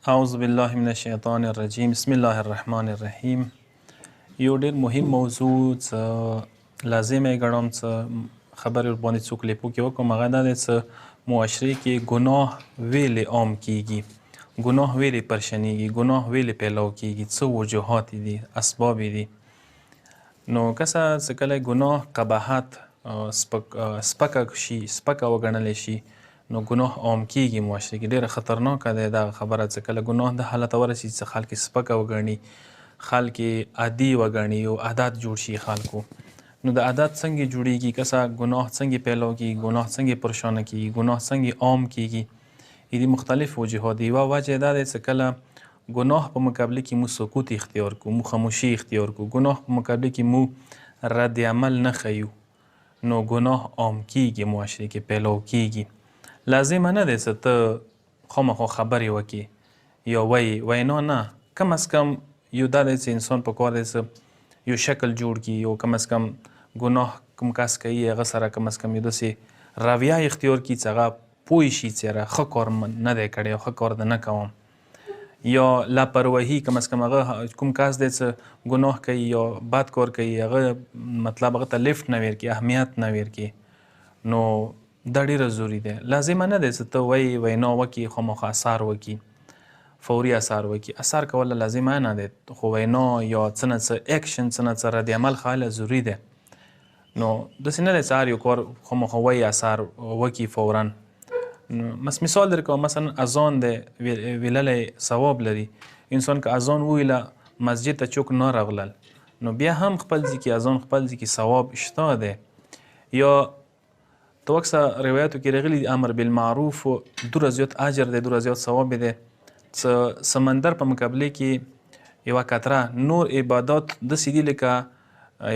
اعوذ بالله من الشیطان الرجیم بسم الله الرحمن الرحیم. یو ډیر مهم موضوع څه لازمه ګڼم څه خبرې ورباندې څو کلیپو کې وکړم. هغه دا دی څه معاشرې کې ګناه ولې عام کیږي، ګناه ولې پرشنیږي، ګناه ولې پیلو کیږي، څه وجوهات دي، اسباب دي. نو څه کله ګناه قباحت سپکه شي، سپکه وګڼلی شي، نو ګناه عام کیږي معاشره کې. ډیره خطرناکه دی دا خبره څه کله ګناه د حالت ورسي چې خلک سپکه وګڼي، خلک عادي وګڼي، یو عادت جوړ شي خلکو. نو د عادت څنګه جوړیږي، ګناه څنګه پیلو کیږي، ګناه څنګه پرشانه کیږي، ګناه څنګه عام کیږي. دې مختلف وجوهات دي. یوه وجه دا دی چې کله ګناه په مقابله کې مو سکوت اختیار کو، مو خاموشي اختیار کو، ګناه په مقابله کې مو رد عمل نه ښیو، نو ګناه عام کیږي، معاشره کې پیلو کیږي. لازمه نه دی چې ته خامخا خبرې وکړي یا وینا نه، کم از کم یو دا دی چې انسان پکار دی چې یو شکل جوړ کړي، یو کم از کم ګناه کوم کس کوي هغه سره کم از کم یو داسې رویه اختیار کړي چې هغه پوه شي چې یاره ښه کار نه دی کړی او ښه کار د نه کوم. یا لاپرواهي، کم از کم هغه کوم کس دی چې ګناه کوي یا بد کار کوي، هغه مطلب هغه ته لیفټ نه ورکړي، اهمیت نه ورکړي، نو دا ډیره ضروري دی. لازمه نه دی چې ته وینا وکړي، خامخا اثار وکړي، فوري اثار وکړي. اثار کول لازمه نه دی، خو وینا یا څه نه څه اکشن، څه نه څه رد عمل ښایله ضروري دی. نو داسې نه دی چې هر یو کار خامخا اثار وکړي فورا. مثال درکوم، مثلا اذان دی ویللی ثواب لري. انسان که اذان وویله مسجد ته څوک نه راغلل، نو بیا هم خپل ځای کې اذان خپل ځای کې ثواب شته دی. یا تو اکثر روایاتو کې راغلي دي امر بالمعروف دوره زیات اجر دی، دوره زیات ثواب دی. سمندر په مقابله کې یوه قطره نور عبادات داسې دي لکه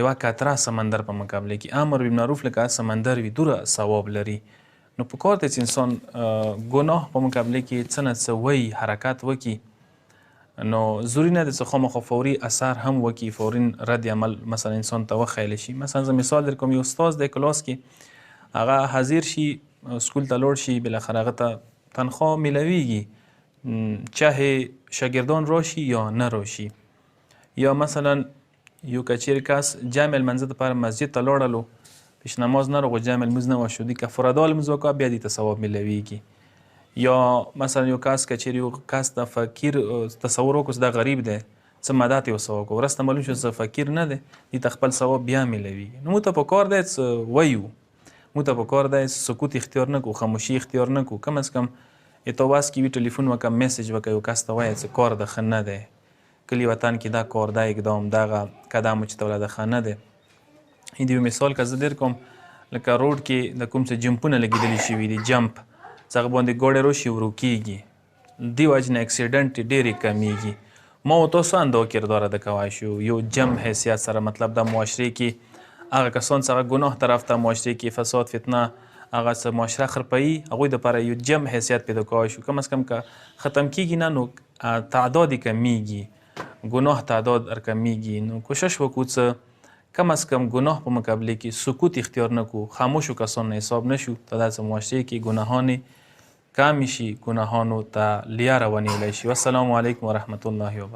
یوه قطره سمندر په مقابله کې. امر بالمعروف لکه سمندر وي، دوره ثواب لري. نو په کار دی چې انسان ګناه په مقابله کې څه نه څه وایي، حرکت وکړي، نو ضروري نه دی چې خامخا فوري اثر هم وکړي، فوري رد عمل مثلا انسان ته وښیلی شي. مثلا زه مثال در کوم، یو استاد دی کلاس کې، هغه حاضر شي، سکول ته لاړ شي، بالاخره هغه ته تنخواه میلویږي، چاهې شاګردان راشي یا نه راشي. یا مثلا یو که چیرې کس جمع لمانځه دپاره مسجد ته لاړلو، پیش نماز نه راغو، جمع لمونځ نه وشو، دې که فردا لمونځ وکړه بیا دې ته ثواب میلویږي. یا مثلا یو کس که چیرې یو کس د فقیر تصور وکړو چې دا غریب دی، څه مدد یې ورسه وکړو، وروسته معلوم شو چې فقیر نه دی، دې ته خپل ثواب بیا میلویږي. نو موږ ته پکار دی چې ویو، موږ ته پکار دی سکوت اختیار نه کړو، خاموشي اختیار نه کړو. کم از کم ته واس کې وي ټلیفون وکړه، میسج وکړه، یو کس ته وایه چې کار د ښه نه دی، کلي وطن کې دا کار، دا اقدام، دغه قدم چې ته وله د ښه نه دی. د یو مثال که زه در کوم، لکه روډ کې د کوم څه جمپونه لګېدلي شوي دي، جمپ چې هغه باندې ګاډی راشي ورو کېږي، دې وجې نه اکسیډنټ ډېرې کمیږي. ما و تاسو هم دا کردار ادا کولی شو، یو جمع حیثیت سره، مطلب د معاشرې کې هغه کسان چې هغه ګناه طرف ته، معاشرې کې فساد فتنه، هغه څه معاشره خرپوي، هغوی دپاره یو جمع حیثیت پیدا کولی شو. کم از کم که ختم کېږي نه، نو تعداد یې کمیږي، ګناه تعداد کمیږي. نو کوشش وکړو چې کم از کم ګناه په مقابله کې سکوت اختیار نه کړو، خاموشو کسانو نه حساب نه شو، تا دا چې معاشرې کې ګناهان کم شي، ګناهانو ته لیاره ونیولی شي. والسلام علیکم ورحمة الله وبرکاته.